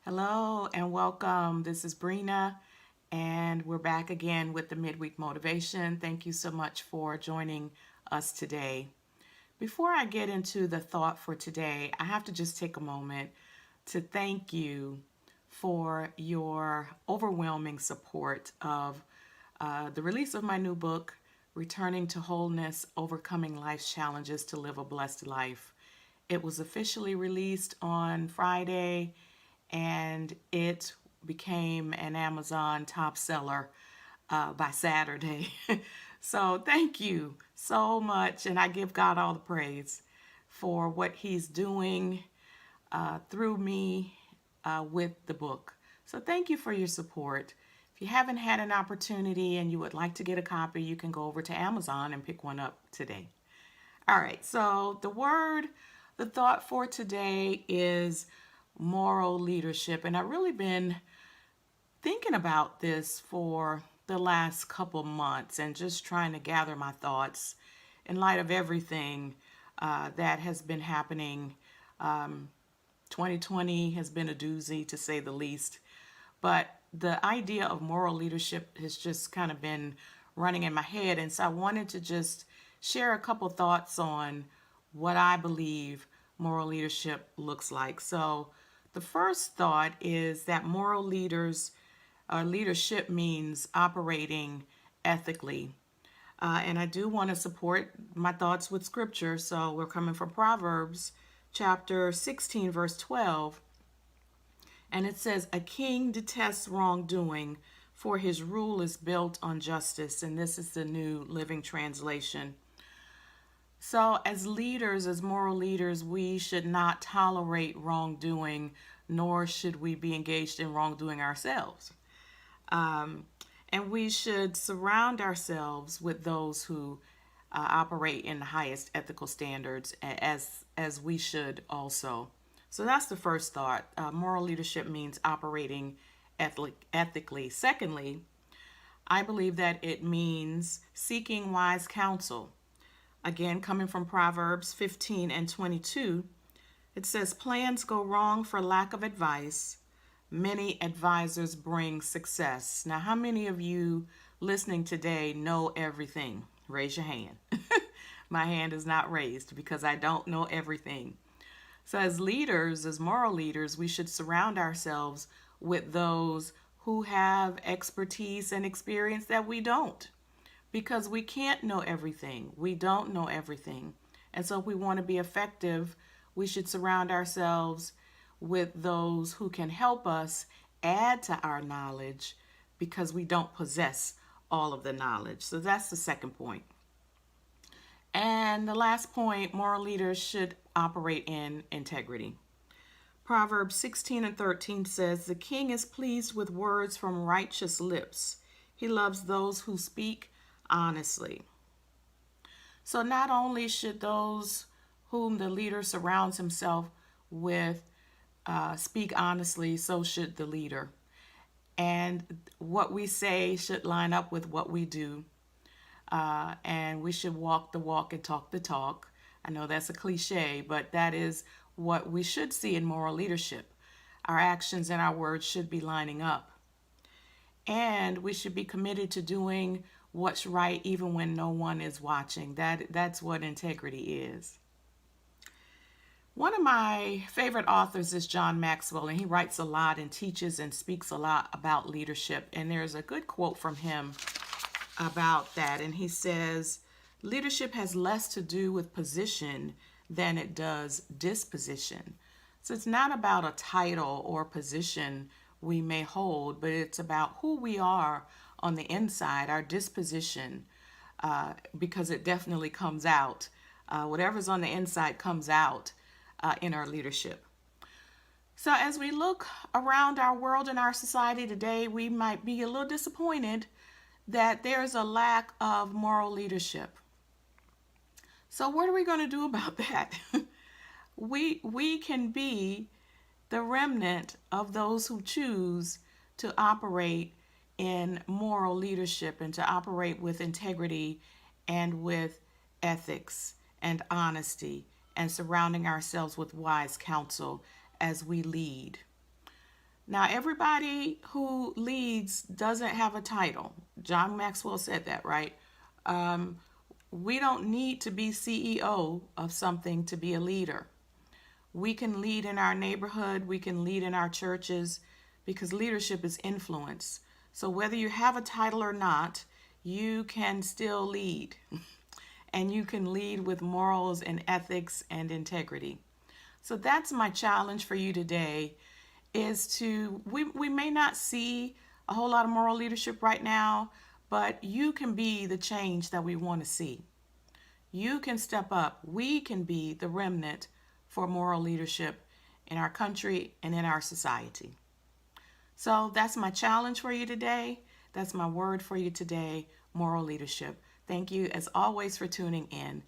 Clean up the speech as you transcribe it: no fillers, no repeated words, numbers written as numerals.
Hello and welcome. This is Brina, and we're back again with the Midweek Motivation. Thank you so much for joining us today. Before I get into the thought for today, I have to just take a moment to thank you for your overwhelming support of the release of my new book, Returning to Wholeness Overcoming Life's Challenges to Live a Blessed Life. It was officially released on Friday and it became an Amazon top seller by Saturday. So thank you so much, and I give God all the praise for what He's doing through me with the book. So thank you for your support. If you haven't had an opportunity and you would like to get a copy, you can go over to Amazon and pick one up today. All right, so the thought for today is moral leadership. And I've really been thinking about this for the last couple months and just trying to gather my thoughts in light of everything that has been happening. 2020 has been a doozy, to say the least. But the idea of moral leadership has just kind of been running in my head. And so I wanted to just share a couple thoughts on what I believe moral leadership looks like. So the first thought is that moral leadership means operating ethically. And I do want to support my thoughts with scripture. So we're coming from Proverbs chapter 16, verse 12. And it says, "A king detests wrongdoing, for his rule is built on justice." And this is the New Living Translation. So, as leaders, as moral leaders, we should not tolerate wrongdoing, nor should we be engaged in wrongdoing ourselves. And we should surround ourselves with those who operate in the highest ethical standards, as we should also. So that's the first thought. Moral leadership means operating ethically. Secondly, I believe that it means seeking wise counsel. Again, coming from Proverbs 15 and 22, it says, "Plans go wrong for lack of advice. Many advisors bring success." Now, how many of you listening today know everything? Raise your hand. My hand is not raised because I don't know everything. So as leaders, as moral leaders, we should surround ourselves with those who have expertise and experience that we don't, because we can't know everything. We don't know everything. And so if we want to be effective, we should surround ourselves with those who can help us add to our knowledge, because we don't possess all of the knowledge. So that's the second point. And the last point, moral leaders should operate in integrity. Proverbs 16 and 13 says, "The king is pleased with words from righteous lips. He loves those who speak honestly." So not only should those whom the leader surrounds himself with speak honestly, so should the leader. And what we say should line up with what we do. And we should walk the walk and talk the talk. I know that's a cliche, but that is what we should see in moral leadership. Our actions and our words should be lining up. And we should be committed to doing what's right even when no one is watching. That's what integrity is. One of my favorite authors is John Maxwell, and he writes a lot and teaches and speaks a lot about leadership. And there's a good quote from him about that. And he says, "Leadership has less to do with position than it does disposition." So it's not about a title or position we may hold, but it's about who we are on the inside, our disposition, because it definitely comes out. Whatever's on the inside comes out in our leadership. So as we look around our world and our society today, we might be a little disappointed that there's a lack of moral leadership. So what are we going to do about that? we can be the remnant of those who choose to operate in moral leadership and to operate with integrity and with ethics and honesty, and surrounding ourselves with wise counsel as we lead. Now, everybody who leads doesn't have a title. John Maxwell said that, right? Um, we don't need to be CEO of something to be a leader. We can lead in our neighborhood, we can lead in our churches, because leadership is influence. So, whether you have a title or not, you can still lead. And you can lead with morals and ethics and integrity. So that's my challenge for you today is we may not see a whole lot of moral leadership right now, but you can be the change that we want to see. You can step up. We can be the remnant for moral leadership in our country and in our society. So that's my challenge for you today. That's my word for you today, moral leadership. Thank you as always for tuning in.